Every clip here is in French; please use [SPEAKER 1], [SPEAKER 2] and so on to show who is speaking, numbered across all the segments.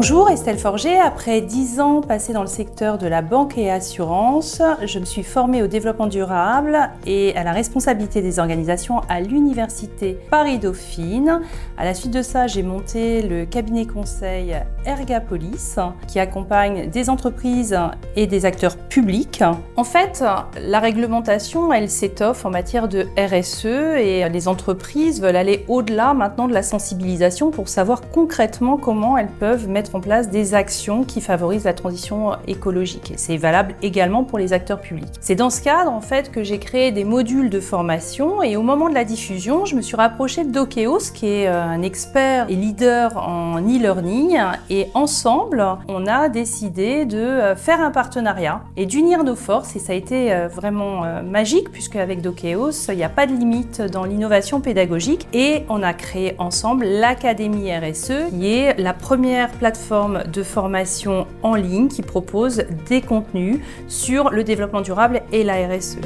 [SPEAKER 1] Bonjour, Estelle Forget. Après 10 ans passés dans le secteur de la banque et assurance, je me suis formée au développement durable et à la responsabilité des organisations à l'université Paris-Dauphine. À la suite de ça, j'ai monté le cabinet conseil Ergapolis qui accompagne des entreprises et des acteurs publics. En fait, la réglementation, elle s'étoffe en matière de RSE et les entreprises veulent aller au-delà maintenant de la sensibilisation pour savoir concrètement comment elles peuvent mettre en place des actions qui favorisent la transition écologique. Et c'est valable également pour les acteurs publics. C'est dans ce cadre en fait que j'ai créé des modules de formation et au moment de la diffusion, je me suis rapprochée de Dokeos qui est un expert et leader en e-learning et ensemble, on a décidé de faire un partenariat et d'unir nos forces et ça a été vraiment magique puisque avec Dokeos, il n'y a pas de limite dans l'innovation pédagogique et on a créé ensemble l'Académie RSE qui est la première plateforme de formation en ligne qui propose des contenus sur le développement durable et la RSE.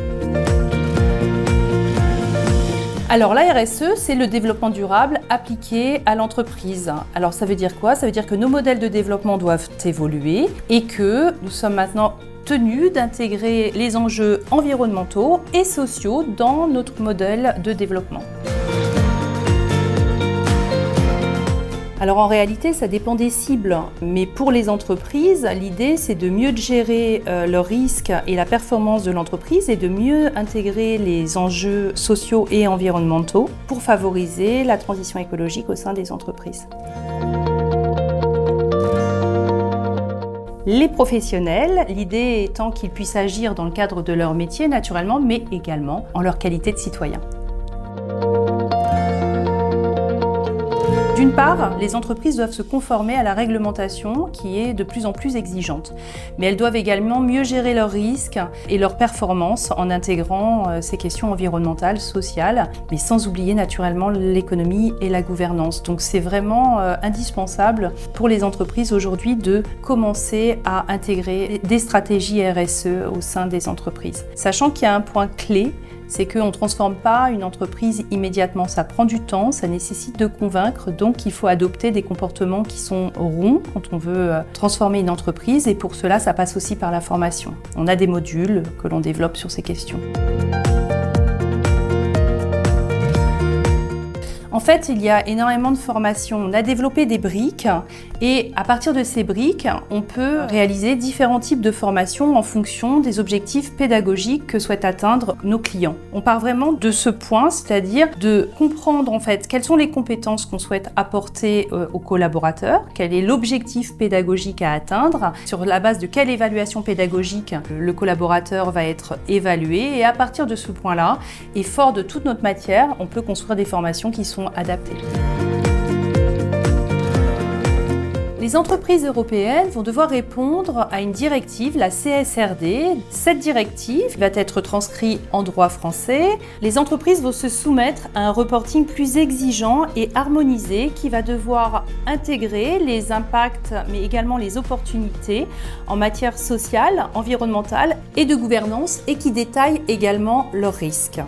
[SPEAKER 1] Alors la RSE, c'est le développement durable appliqué à l'entreprise. Alors ça veut dire quoi? Ça veut dire que nos modèles de développement doivent évoluer et que nous sommes maintenant tenus d'intégrer les enjeux environnementaux et sociaux dans notre modèle de développement. Alors en réalité, ça dépend des cibles, mais pour les entreprises, l'idée c'est de mieux gérer leurs risques et la performance de l'entreprise et de mieux intégrer les enjeux sociaux et environnementaux pour favoriser la transition écologique au sein des entreprises. Les professionnels, l'idée étant qu'ils puissent agir dans le cadre de leur métier naturellement, mais également en leur qualité de citoyens. D'une part, les entreprises doivent se conformer à la réglementation qui est de plus en plus exigeante. Mais elles doivent également mieux gérer leurs risques et leurs performances en intégrant ces questions environnementales, sociales, mais sans oublier naturellement l'économie et la gouvernance. Donc c'est vraiment indispensable pour les entreprises aujourd'hui de commencer à intégrer des stratégies RSE au sein des entreprises. Sachant qu'il y a un point clé, c'est qu'on ne transforme pas une entreprise immédiatement, ça prend du temps, ça nécessite de convaincre, donc il faut adopter des comportements qui sont ronds quand on veut transformer une entreprise et pour cela, ça passe aussi par la formation. On a des modules que l'on développe sur ces questions. En fait, il y a énormément de formations. On a développé des briques et à partir de ces briques, on peut réaliser différents types de formations en fonction des objectifs pédagogiques que souhaitent atteindre nos clients. On part vraiment de ce point, c'est-à-dire de comprendre en fait quelles sont les compétences qu'on souhaite apporter aux collaborateurs, quel est l'objectif pédagogique à atteindre, sur la base de quelle évaluation pédagogique le collaborateur va être évalué et à partir de ce point-là, et fort de toute notre matière, on peut construire des formations qui sont adaptées. Les entreprises européennes vont devoir répondre à une directive, la CSRD. Cette directive va être transcrite en droit français. Les entreprises vont se soumettre à un reporting plus exigeant et harmonisé qui va devoir intégrer les impacts mais également les opportunités en matière sociale, environnementale et de gouvernance et qui détaille également leurs risques.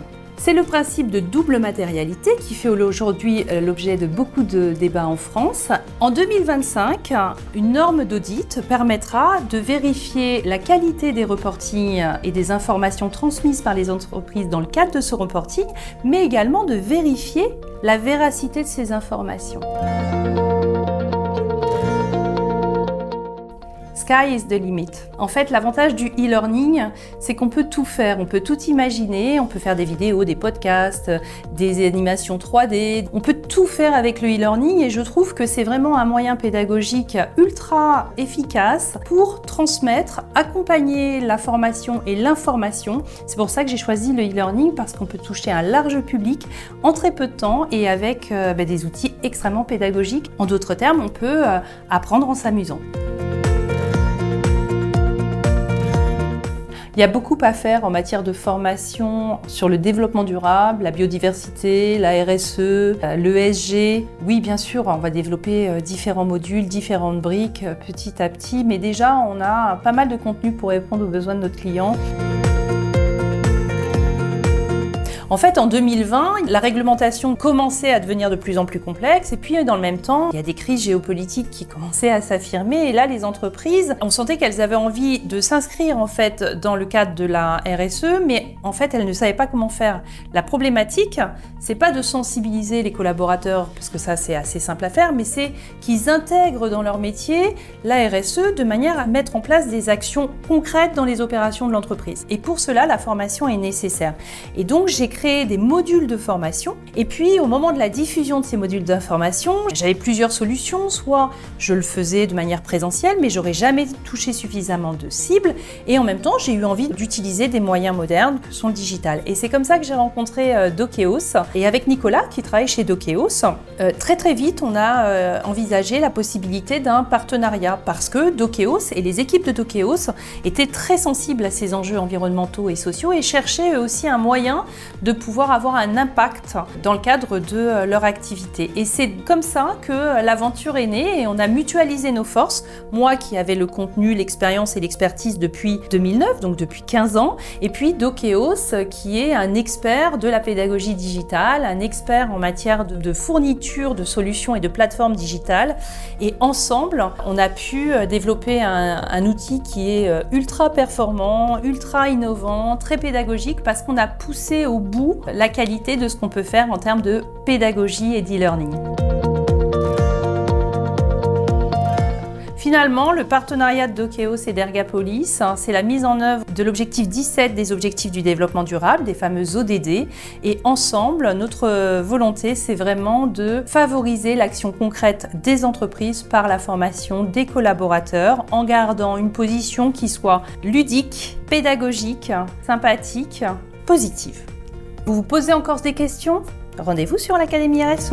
[SPEAKER 1] C'est le principe de double matérialité qui fait aujourd'hui l'objet de beaucoup de débats en France. En 2025, une norme d'audit permettra de vérifier la qualité des reportings et des informations transmises par les entreprises dans le cadre de ce reporting, mais également de vérifier la véracité de ces informations. Sky is the limit. En fait, l'avantage du e-learning, c'est qu'on peut tout faire, on peut tout imaginer, on peut faire des vidéos, des podcasts, des animations 3D, on peut tout faire avec le e-learning et je trouve que c'est vraiment un moyen pédagogique ultra efficace pour transmettre, accompagner la formation et l'information. C'est pour ça que j'ai choisi le e-learning parce qu'on peut toucher un large public en très peu de temps et avec des outils extrêmement pédagogiques. En d'autres termes, on peut apprendre en s'amusant. Il y a beaucoup à faire en matière de formation sur le développement durable, la biodiversité, la RSE, l'ESG. Oui, bien sûr, on va développer différents modules, différentes briques petit à petit, mais déjà, on a pas mal de contenu pour répondre aux besoins de notre client. En fait, en 2020, la réglementation commençait à devenir de plus en plus complexe et puis dans le même temps, il y a des crises géopolitiques qui commençaient à s'affirmer et là, les entreprises, on sentait qu'elles avaient envie de s'inscrire en fait dans le cadre de la RSE, mais en fait, elles ne savaient pas comment faire. La problématique, c'est pas de sensibiliser les collaborateurs, parce que ça, c'est assez simple à faire, mais c'est qu'ils intègrent dans leur métier la RSE de manière à mettre en place des actions concrètes dans les opérations de l'entreprise. Et pour cela, la formation est nécessaire. Et donc, j'ai créé des modules de formation. Et puis, au moment de la diffusion de ces modules d'information, j'avais plusieurs solutions. Soit je le faisais de manière présentielle, mais j'aurais jamais touché suffisamment de cibles. Et en même temps, j'ai eu envie d'utiliser des moyens modernes que sont le digital. Et c'est comme ça que j'ai rencontré Dokeos. Et avec Nicolas, qui travaille chez Dokeos, très vite, on a envisagé la possibilité d'un partenariat parce que Dokeos et les équipes de Dokeos étaient très sensibles à ces enjeux environnementaux et sociaux et cherchaient eux aussi un moyen de pouvoir avoir un impact dans le cadre de leur activité. Et c'est comme ça que l'aventure est née et on a mutualisé nos forces. Moi qui avais le contenu, l'expérience et l'expertise depuis 2009, donc depuis 15 ans, et puis Dokeos qui est un expert de la pédagogie digitale, un expert en matière de fourniture de solutions et de plateformes digitales. Et ensemble, on a pu développer un outil qui est ultra performant, ultra innovant, très pédagogique parce qu'on a poussé au bout la qualité de ce qu'on peut faire en termes de pédagogie et d'e-learning. Finalement, le partenariat de Dokeos et d'Ergapolis, c'est la mise en œuvre de l'objectif 17 des objectifs du développement durable, des fameux ODD. Et ensemble, notre volonté, c'est vraiment de favoriser l'action concrète des entreprises par la formation des collaborateurs en gardant une position qui soit ludique, pédagogique, sympathique, positive. Vous vous posez encore des questions ? Rendez-vous sur l'Académie RSE.